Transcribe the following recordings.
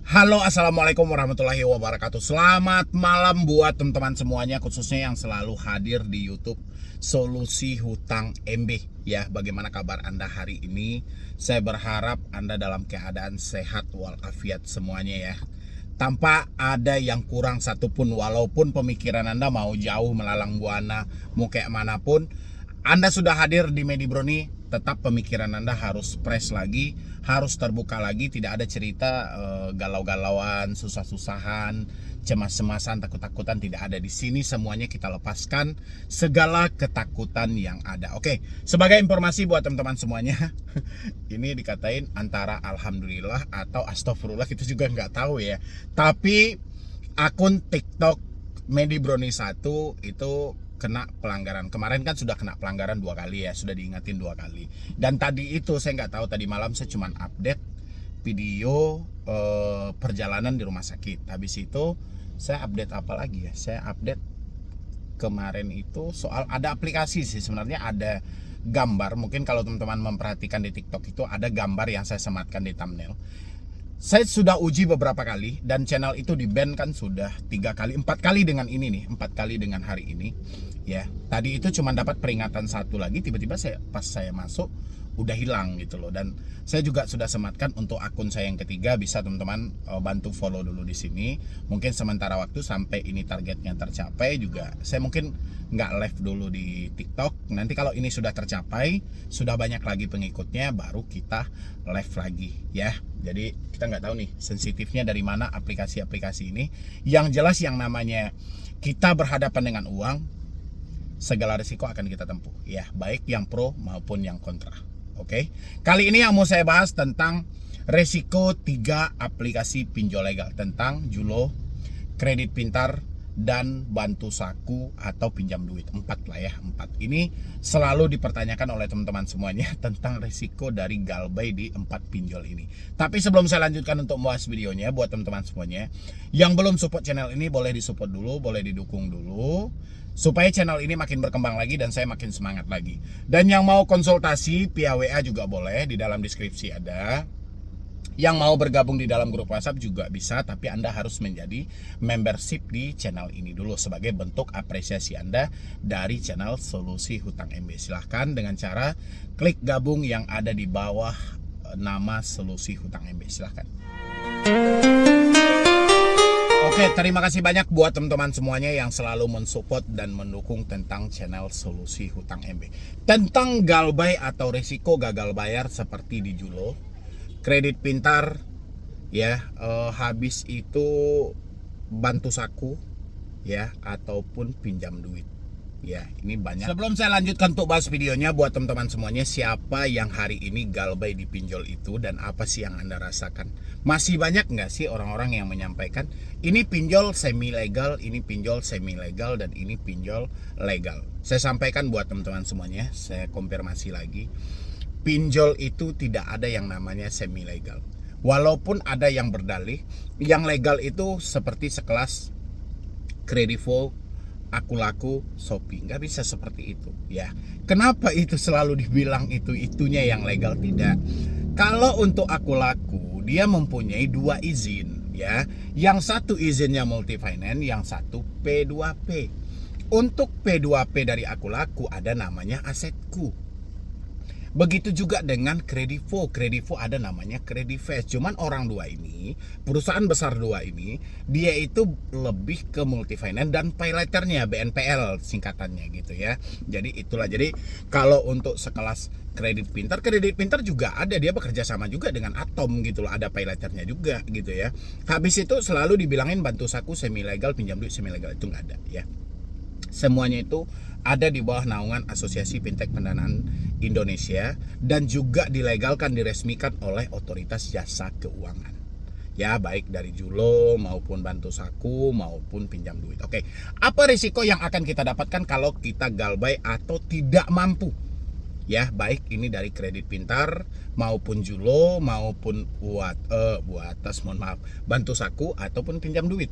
Halo, assalamualaikum warahmatullahi wabarakatuh. Selamat malam buat teman-teman semuanya, khususnya yang selalu hadir di YouTube Solusi Hutang MB. Ya, bagaimana kabar Anda hari ini? Saya berharap Anda dalam keadaan sehat walafiat semuanya ya. Tanpa ada yang kurang satupun, walaupun pemikiran Anda mau jauh melalang buana, mau kayak manapun, Anda sudah hadir di Medibroni, tetap pemikiran Anda harus fresh lagi, harus terbuka lagi, tidak ada cerita galau-galauan, susah-susahan, cemas-cemasan, takut-takutan, tidak ada di sini. Semuanya kita lepaskan segala ketakutan yang ada. Oke, sebagai informasi buat teman-teman semuanya, ini dikatain antara alhamdulillah atau astagfirullah, kita juga nggak tahu ya. Tapi akun TikTok Medibroni 1 itu kena pelanggaran. Kemarin kan sudah kena pelanggaran 2 kali ya, sudah diingatin 2 kali. Dan tadi itu saya nggak tahu, tadi malam saya cuma update video perjalanan di rumah sakit. Habis itu saya update apa lagi ya? Saya update kemarin itu soal ada aplikasi sih, sebenarnya ada gambar. Mungkin kalau teman-teman memperhatikan di TikTok itu ada gambar yang saya sematkan di thumbnail. Saya sudah uji beberapa kali dan channel itu di ban kan sudah 3 kali, 4 kali dengan ini nih, 4 kali dengan hari ini. Ya, tadi itu cuma dapat peringatan 1 lagi, tiba-tiba pas saya masuk udah hilang gitu loh. Dan saya juga sudah sematkan untuk akun saya yang ketiga, bisa teman-teman bantu follow dulu di sini. Mungkin sementara waktu sampai ini targetnya tercapai juga saya mungkin nggak live dulu di TikTok. Nanti kalau ini sudah tercapai, sudah banyak lagi pengikutnya, baru kita live lagi ya. Jadi kita nggak tahu nih sensitifnya dari mana aplikasi-aplikasi ini. Yang jelas yang namanya kita berhadapan dengan uang, segala risiko akan kita tempuh ya, baik yang pro maupun yang kontra. Oke, kali ini yang mau saya bahas tentang resiko 3 aplikasi pinjol legal, tentang Julo, Kredit Pintar, dan Bantu Saku atau pinjam duit. 4 lah ya, 4 ini selalu dipertanyakan oleh teman-teman semuanya tentang resiko dari galbay di 4 pinjol ini. Tapi sebelum saya lanjutkan untuk membahas videonya, buat teman-teman semuanya yang belum support channel ini, boleh disupport dulu, boleh didukung dulu, supaya channel ini makin berkembang lagi dan saya makin semangat lagi. Dan yang mau konsultasi via WA juga boleh, di dalam deskripsi ada. Yang mau bergabung di dalam grup WhatsApp juga bisa, tapi Anda harus menjadi membership di channel ini dulu sebagai bentuk apresiasi Anda dari channel Solusi Hutang MB. Silahkan dengan cara klik gabung yang ada di bawah nama Solusi Hutang MB. Silahkan. Oke, terima kasih banyak buat teman-teman semuanya yang selalu mensupport dan mendukung tentang channel Solusi Hutang MB. Tentang galbay atau risiko gagal bayar seperti di Julo, Kredit Pintar ya, habis itu Bantu Saku ya, ataupun pinjam duit. Ya, ini banyak. Sebelum saya lanjutkan untuk bahas videonya, buat teman-teman semuanya, siapa yang hari ini galbay di pinjol itu dan apa sih yang Anda rasakan? Masih banyak nggak sih orang-orang yang menyampaikan ini pinjol semi legal, ini pinjol semi legal, dan ini pinjol legal? Saya sampaikan buat teman-teman semuanya, saya konfirmasi lagi, pinjol itu tidak ada yang namanya semi legal. Walaupun ada yang berdalih, yang legal itu seperti sekelas Kredivo, Aku Laku, Shopee. Nggak bisa seperti itu ya. Kenapa itu selalu dibilang itunya yang legal? Tidak. Kalau untuk Aku Laku, dia mempunyai 2 izin ya. Yang satu izinnya multi finance, yang satu P2P. Untuk P2P dari Aku Laku ada namanya Asetku. Begitu juga dengan Kredivo. Kredivo ada namanya Kredivest. Cuman orang 2 ini, perusahaan besar 2 ini, dia itu lebih ke multifinance dan paylaternya BNPL singkatannya gitu ya. Jadi itulah. Jadi kalau untuk sekelas Kredit Pintar juga ada, dia bekerja sama juga dengan Atom gitu loh, ada paylaternya juga gitu ya. Habis itu selalu dibilangin Bantu Saku semi legal, pinjam duit semi legal, itu nggak ada ya. Semuanya itu ada di bawah naungan Asosiasi Fintech Pendanaan Indonesia dan juga dilegalkan, diresmikan oleh Otoritas Jasa Keuangan. Ya, baik dari Julo maupun Bantu Saku maupun pinjam duit. Oke, apa risiko yang akan kita dapatkan kalau kita galbay atau tidak mampu? Ya, baik ini dari Kredit Pintar maupun Julo maupun Bantu Saku ataupun pinjam duit.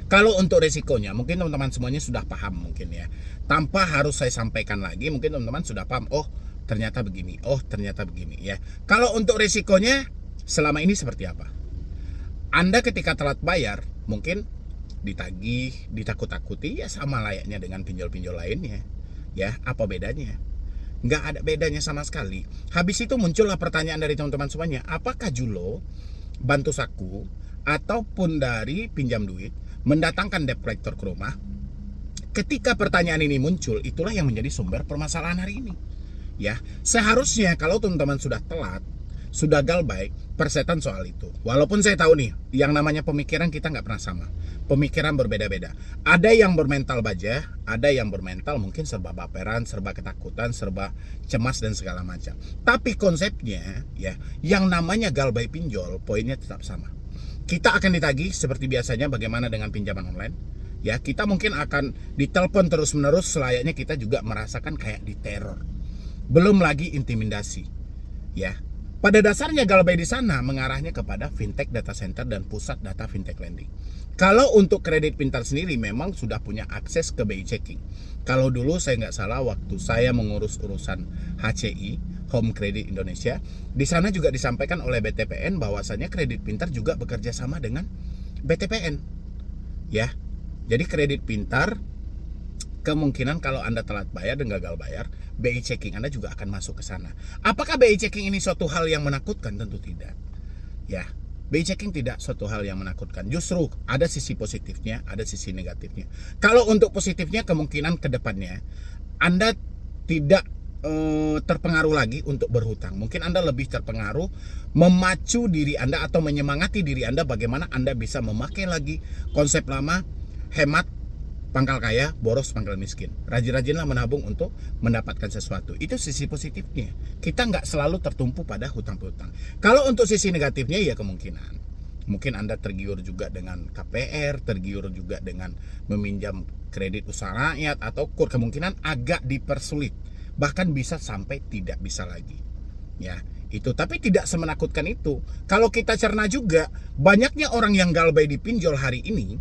Kalau untuk resikonya, mungkin teman-teman semuanya sudah paham mungkin ya. Tanpa harus saya sampaikan lagi, mungkin teman-teman sudah paham. Oh, ternyata begini. Oh, ternyata begini ya. Kalau untuk resikonya selama ini seperti apa? Anda ketika telat bayar, mungkin ditagih, ditakut-takuti, ya sama layaknya dengan pinjol-pinjol lainnya. Ya, apa bedanya? Nggak ada bedanya sama sekali. Habis itu muncullah pertanyaan dari teman-teman semuanya, apakah Julo, Bantu Saku, ataupun dari pinjam duit mendatangkan debt collector ke rumah? Ketika pertanyaan ini muncul, itulah yang menjadi sumber permasalahan hari ini. Ya, seharusnya kalau teman-teman sudah telat, sudah galbay, persetan soal itu. Walaupun saya tahu nih, yang namanya pemikiran kita nggak pernah sama. Pemikiran berbeda-beda. Ada yang bermental baja, ada yang bermental mungkin serba baperan, serba ketakutan, serba cemas dan segala macam. Tapi konsepnya, ya, yang namanya galbay pinjol, poinnya tetap sama. Kita akan ditagih seperti biasanya, bagaimana dengan pinjaman online. Ya, kita mungkin akan ditelepon terus-menerus, selayaknya kita juga merasakan kayak diteror. Belum lagi intimidasi. Ya, pada dasarnya galbay di sana mengarahnya kepada fintech data center dan pusat data fintech lending. Kalau untuk kredit pintar sendiri memang sudah punya akses ke BI Checking. Kalau dulu saya nggak salah waktu saya mengurus urusan HCI, Home Credit Indonesia, di sana juga disampaikan oleh BTPN bahwasanya kredit pintar juga bekerja sama dengan BTPN. Ya, jadi kredit pintar kemungkinan kalau Anda telat bayar dan gagal bayar, BI Checking Anda juga akan masuk ke sana. Apakah BI Checking ini suatu hal yang menakutkan? Tentu tidak. Ya, BI Checking tidak suatu hal yang menakutkan. Justru ada sisi positifnya, ada sisi negatifnya. Kalau untuk positifnya, kemungkinan ke depannya Anda tidak terpengaruh lagi untuk berhutang. Mungkin Anda lebih terpengaruh memacu diri Anda atau menyemangati diri Anda bagaimana Anda bisa memakai lagi konsep lama, hemat pangkal kaya, boros pangkal miskin. Rajin-rajinlah menabung untuk mendapatkan sesuatu. Itu sisi positifnya. Kita nggak selalu tertumpu pada hutang-hutang. Kalau untuk sisi negatifnya, ya kemungkinan mungkin Anda tergiur juga dengan KPR, tergiur juga dengan meminjam kredit usaha rakyat atau KUR, kemungkinan agak dipersulit. Bahkan bisa sampai tidak bisa lagi. Ya, itu. Tapi tidak semenakutkan itu. Kalau kita cerna juga, banyaknya orang yang galbay di pinjol hari ini,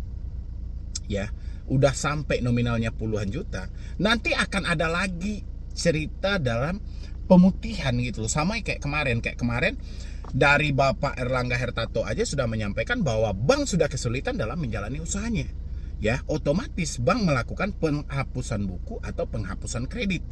ya, udah sampai nominalnya puluhan juta, nanti akan ada lagi cerita dalam pemutihan gitu loh. Sama kayak kemarin dari Bapak Erlangga Hartarto aja sudah menyampaikan bahwa bank sudah kesulitan dalam menjalani usahanya. Ya, otomatis bank melakukan penghapusan buku atau penghapusan kredit.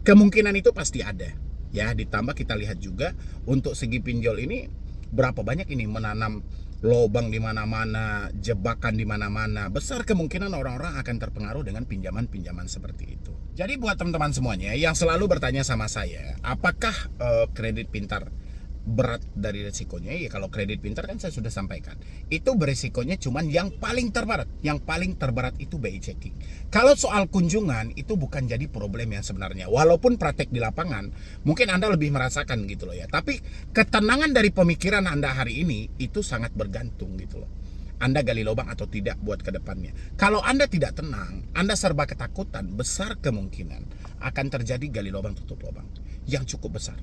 Kemungkinan itu pasti ada. Ya, ditambah kita lihat juga untuk segi pinjol ini berapa banyak ini menanam lobang di mana-mana, jebakan di mana-mana. Besar kemungkinan orang-orang akan terpengaruh dengan pinjaman-pinjaman seperti itu. Jadi buat teman-teman semuanya yang selalu bertanya sama saya, apakah kredit pintar berat dari resikonya? Ya kalau kredit pintar kan saya sudah sampaikan, itu berisikonya cuman yang paling terberat itu BI Checking. Kalau soal kunjungan itu bukan jadi problem yang sebenarnya, walaupun praktek di lapangan mungkin Anda lebih merasakan gitu loh ya, tapi ketenangan dari pemikiran Anda hari ini itu sangat bergantung gitu loh, Anda gali lubang atau tidak buat ke depannya. Kalau Anda tidak tenang, Anda serba ketakutan, besar kemungkinan akan terjadi gali lubang tutup lubang yang cukup besar.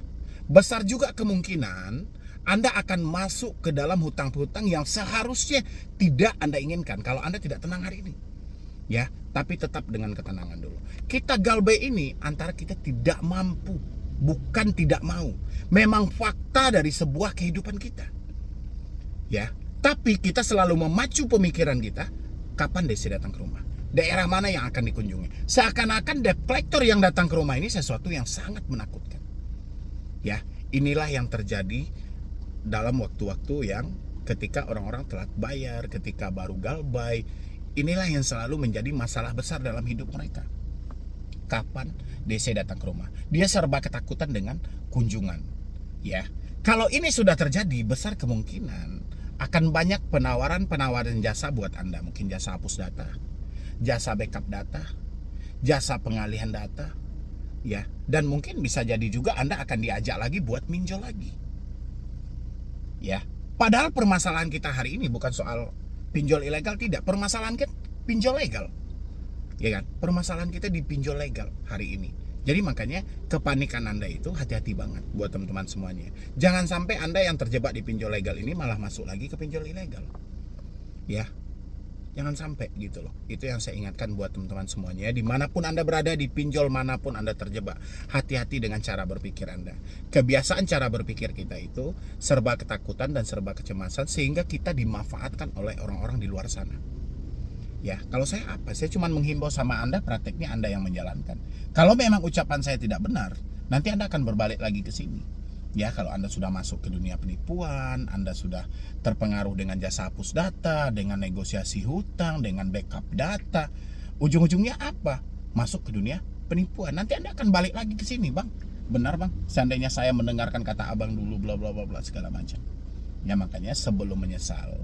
Besar juga kemungkinan Anda akan masuk ke dalam hutang-hutang yang seharusnya tidak Anda inginkan kalau Anda tidak tenang hari ini. Ya, tapi tetap dengan ketenangan dulu. Kita galbay ini antara kita tidak mampu, bukan tidak mau. Memang fakta dari sebuah kehidupan kita. Ya, tapi kita selalu memacu pemikiran kita, kapan Desi datang ke rumah? Daerah mana yang akan dikunjungi? Seakan-akan debt collector yang datang ke rumah ini sesuatu yang sangat menakutkan. Ya, inilah yang terjadi dalam waktu-waktu yang ketika orang-orang telat bayar, ketika baru galbay. Inilah yang selalu menjadi masalah besar dalam hidup mereka. Kapan DC datang ke rumah? Dia serba ketakutan dengan kunjungan. Ya, kalau ini sudah terjadi, besar kemungkinan akan banyak penawaran jasa buat Anda. Mungkin jasa hapus data, jasa backup data, jasa pengalihan data. Ya, dan mungkin bisa jadi juga Anda akan diajak lagi buat minjol lagi. Ya, padahal permasalahan kita hari ini bukan soal pinjol ilegal, tidak. Permasalahan kita pinjol legal. Ya kan? Permasalahan kita di pinjol legal hari ini. Jadi makanya kepanikan Anda itu hati-hati banget buat teman-teman semuanya. Jangan sampai Anda yang terjebak di pinjol legal ini malah masuk lagi ke pinjol ilegal. Ya. Jangan sampai gitu loh. Itu yang saya ingatkan buat teman-teman semuanya. Dimanapun Anda berada, di pinjol manapun Anda terjebak, hati-hati dengan cara berpikir Anda. Kebiasaan cara berpikir kita itu serba ketakutan dan serba kecemasan, sehingga kita dimanfaatkan oleh orang-orang di luar sana. Ya, kalau saya apa? Saya cuma menghimbau sama Anda, prakteknya Anda yang menjalankan. Kalau memang ucapan saya tidak benar, nanti Anda akan berbalik lagi ke sini. Ya, kalau Anda sudah masuk ke dunia penipuan, Anda sudah terpengaruh dengan jasa hapus data, dengan negosiasi hutang, dengan backup data, ujung-ujungnya apa? Masuk ke dunia penipuan. Nanti Anda akan balik lagi ke sini, Bang. Benar, Bang. Seandainya saya mendengarkan kata Abang dulu bla bla bla bla segala macam. Ya, makanya sebelum menyesal,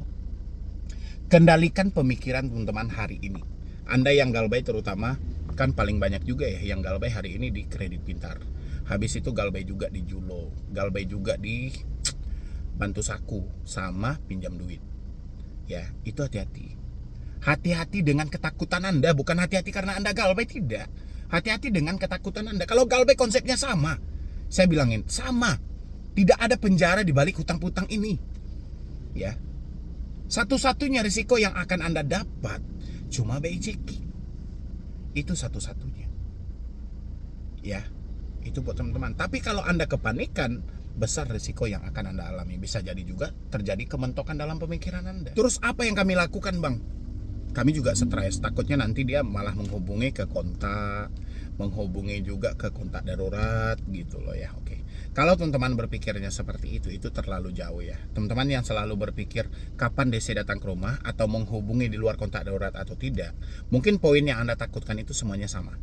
kendalikan pemikiran teman-teman hari ini. Anda yang galbay terutama, kan paling banyak juga ya yang galbay hari ini di Kredit Pintar. Habis itu galbay juga di Julo, galbay juga di Bantu Saku, sama pinjam duit. Ya, itu hati-hati. Hati-hati dengan ketakutan Anda, bukan hati-hati karena Anda galbay, tidak. Hati-hati dengan ketakutan Anda. Kalau galbay konsepnya sama, saya bilangin sama. Tidak ada penjara di balik hutang-hutang ini. Ya, satu-satunya risiko yang akan Anda dapat cuma BI checking. Itu satu-satunya. Ya, itu buat teman-teman. Tapi kalau Anda kepanikan, besar risiko yang akan Anda alami. Bisa jadi juga terjadi kementokan dalam pemikiran Anda. Terus apa yang kami lakukan, Bang? Kami juga stres. Takutnya nanti dia malah menghubungi ke kontak, menghubungi juga ke kontak darurat gitu loh ya. Oke. Kalau teman-teman berpikirnya seperti itu terlalu jauh ya. Teman-teman yang selalu berpikir kapan DC datang ke rumah atau menghubungi di luar kontak darurat atau tidak, mungkin poin yang Anda takutkan itu semuanya sama.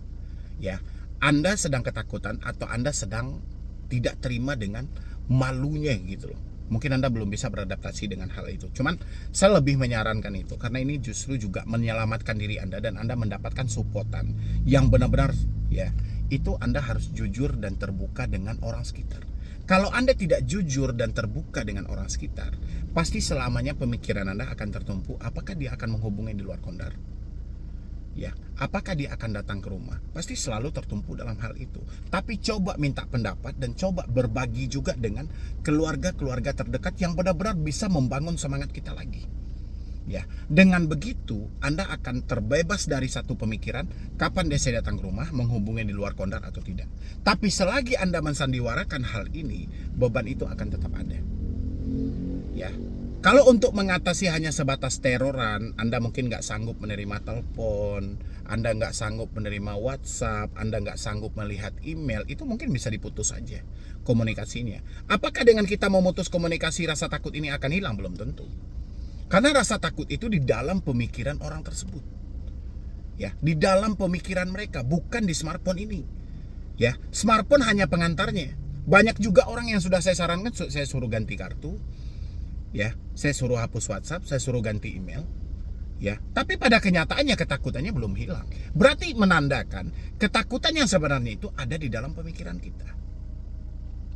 Ya. Anda sedang ketakutan atau Anda sedang tidak terima dengan malunya gitu loh. Mungkin Anda belum bisa beradaptasi dengan hal itu. Cuman saya lebih menyarankan itu karena ini justru juga menyelamatkan diri Anda dan Anda mendapatkan supportan yang benar-benar ya. Itu Anda harus jujur dan terbuka dengan orang sekitar. Kalau Anda tidak jujur dan terbuka dengan orang sekitar, pasti selamanya pemikiran Anda akan tertumpu. Apakah dia akan menghubungi di luar kondar? Ya, apakah dia akan datang ke rumah? Pasti selalu tertumpu dalam hal itu. Tapi coba minta pendapat dan coba berbagi juga dengan keluarga-keluarga terdekat yang benar-benar bisa membangun semangat kita lagi. Ya, dengan begitu Anda akan terbebas dari satu pemikiran kapan dia saya datang ke rumah, menghubungi di luar kondar atau tidak. Tapi selagi Anda mensandiwarakan hal ini, beban itu akan tetap ada. Ya. Kalau untuk mengatasi hanya sebatas teroran, Anda mungkin nggak sanggup menerima telepon, Anda nggak sanggup menerima WhatsApp, Anda nggak sanggup melihat email, itu mungkin bisa diputus saja komunikasinya. Apakah dengan kita memutus komunikasi rasa takut ini akan hilang? Belum tentu. Karena rasa takut itu di dalam pemikiran orang tersebut. Ya, di dalam pemikiran mereka, bukan di smartphone ini. Ya, smartphone hanya pengantarnya. Banyak juga orang yang sudah saya sarankan, saya suruh ganti kartu. Ya, saya suruh hapus WhatsApp, saya suruh ganti email. Ya, tapi pada kenyataannya ketakutannya belum hilang. Berarti menandakan ketakutan yang sebenarnya itu ada di dalam pemikiran kita.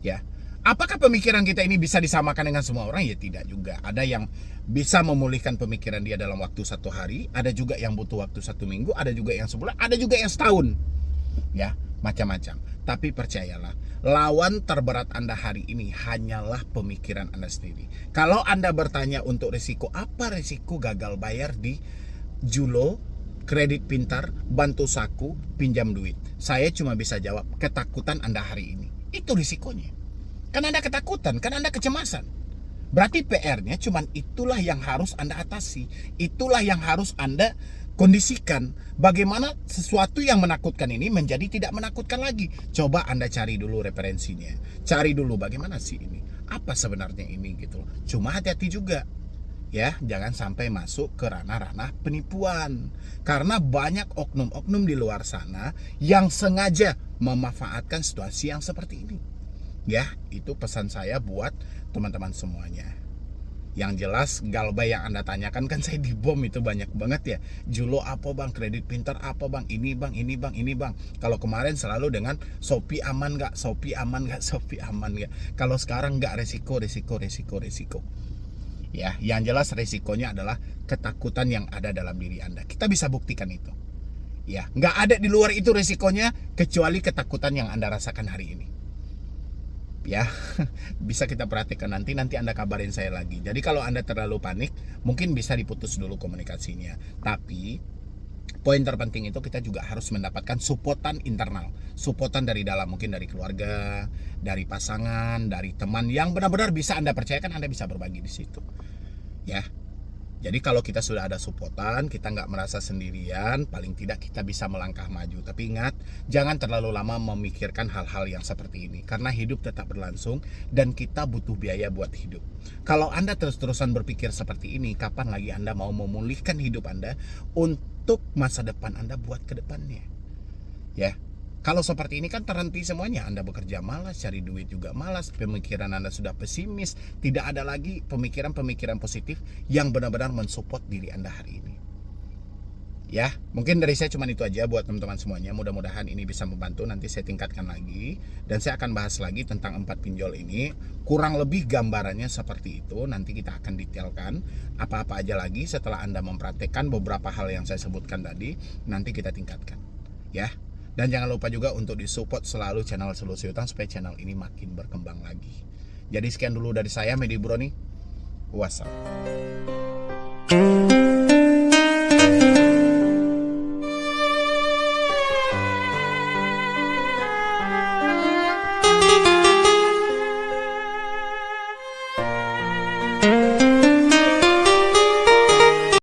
Ya, apakah pemikiran kita ini bisa disamakan dengan semua orang? Ya tidak juga. Ada yang bisa memulihkan pemikiran dia dalam waktu 1 hari, ada juga yang butuh waktu 1 minggu, ada juga yang sebulan, ada juga yang setahun. Ya, macam-macam. Tapi percayalah, lawan terberat Anda hari ini hanyalah pemikiran Anda sendiri. Kalau Anda bertanya untuk risiko, apa risiko gagal bayar di Julo, Kredit Pintar, Bantu Saku, pinjam duit? Saya cuma bisa jawab, ketakutan Anda hari ini. Itu risikonya. Kan Anda ketakutan, kan Anda kecemasan. Berarti PR-nya cuman itulah yang harus Anda atasi. Itulah yang harus Anda kondisikan. Bagaimana sesuatu yang menakutkan ini menjadi tidak menakutkan lagi. Coba Anda cari dulu referensinya. Cari dulu bagaimana sih ini. Apa sebenarnya ini gitu. Cuma hati-hati juga. Ya, jangan sampai masuk ke ranah-ranah penipuan. Karena banyak oknum-oknum di luar sana yang sengaja memanfaatkan situasi yang seperti ini. Ya, itu pesan saya buat teman-teman semuanya. Yang jelas galbay yang Anda tanyakan kan saya dibom itu banyak banget ya. Julo apa bang, Kredit Pintar apa bang, ini bang, ini bang, ini bang. Kalau kemarin selalu dengan Shopee aman nggak, Shopee aman nggak, Shopee aman nggak. Kalau sekarang nggak, resiko. Ya, yang jelas resikonya adalah ketakutan yang ada dalam diri Anda. Kita bisa buktikan itu. Ya, nggak ada di luar itu resikonya kecuali ketakutan yang Anda rasakan hari ini. ya. Bisa kita perhatikan nanti Anda kabarin saya lagi. Jadi kalau Anda terlalu panik, mungkin bisa diputus dulu komunikasinya. Tapi poin terpenting itu kita juga harus mendapatkan supportan internal, supportan dari dalam, mungkin dari keluarga, dari pasangan, dari teman yang benar-benar bisa Anda percayakan, Anda bisa berbagi di situ, ya. Jadi kalau kita sudah ada supportan, kita nggak merasa sendirian, paling tidak kita bisa melangkah maju. Tapi ingat, jangan terlalu lama memikirkan hal-hal yang seperti ini, karena hidup tetap berlangsung dan kita butuh biaya buat hidup. Kalau Anda terus-terusan berpikir seperti ini, kapan lagi Anda mau memulihkan hidup Anda untuk masa depan Anda buat ke depannya? Ya. Kalau seperti ini kan terhenti semuanya. Anda bekerja malas, cari duit juga malas, pemikiran Anda sudah pesimis, tidak ada lagi pemikiran-pemikiran positif yang benar-benar mensupport diri Anda hari ini. Ya, mungkin dari saya cuma itu aja buat teman-teman semuanya. Mudah-mudahan ini bisa membantu. Nanti saya tingkatkan lagi dan saya akan bahas lagi tentang 4 pinjol ini. Kurang lebih gambarannya seperti itu. Nanti kita akan detailkan apa-apa aja lagi setelah Anda mempraktekkan beberapa hal yang saya sebutkan tadi. Nanti kita tingkatkan, ya. Dan jangan lupa juga untuk disupport selalu channel Solusi Hutang supaya channel ini makin berkembang lagi. Jadi sekian dulu dari saya, Medi Bro nih. Wassalam.